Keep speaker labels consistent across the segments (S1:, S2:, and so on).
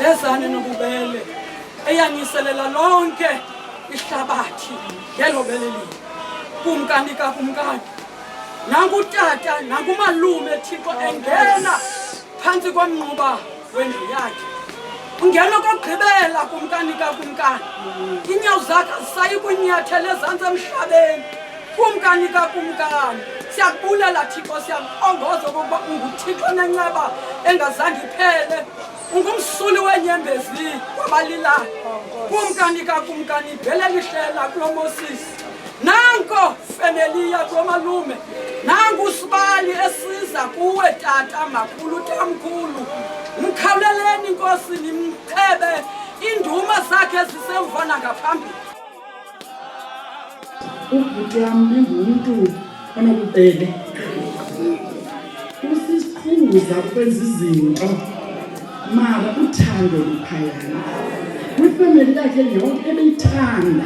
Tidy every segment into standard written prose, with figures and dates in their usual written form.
S1: Lezane nobubele eyanyiselela lonke ihlabathi ngelo bele lini. Kumkani kakumkani, nangutata nangumalume Thixo engena phantsi komnquba wendlu yakhe. Ungena kokugqibela kumkani kakumkani, iinyawo zakhe azisayi kunyathela ezantsi emhlabeni. Kumkani kakumkani, siyakubulela Thixo, siyakukhongoza okokuba unguThixo nenceba engazange iphele. Ungumsuli weenyembezi kwabalilayo. Kumkani kakumkani, ibhele lihlela kulo Moses. Nanko Femeliya kulo malume. Nangu usibali esiza kuwe tata makhulu tamkhulu. Mkhawuleleni Nkosi nimchebe induma zakhe zisemva nangaphambili.
S2: Ubhuti wami bingumuntu onobubele. Usisikhumbuza ukwenza izinto. Mara uthando luphayana. Kwifamily yakhe yonke ebeyithanda.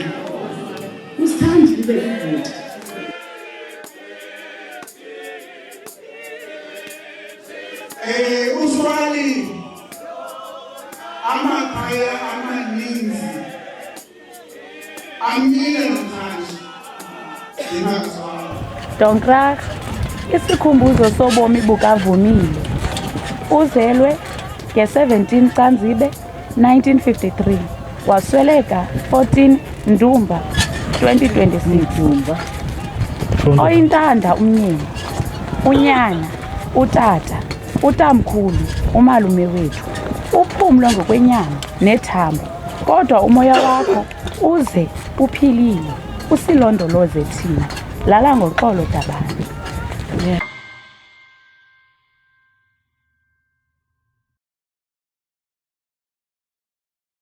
S2: Usithandile ubhuti.
S3: Usuwali amakhaya amaninzi amile namhlanje.
S4: Donkrag, isikhumbuzo sobomi bukaVumile. Uzelwe nge-17 Canzibe 1953, wasweleka 14 Ndumba 2026. Oyintanda umnyeni, unyana, utata, utamkhulu, umalume wethu, uphumlo ngokwenyama nethambo, kodwa umoya wakho uze uphilile, usilondoloze thina. Lala ngoxolo Dabane.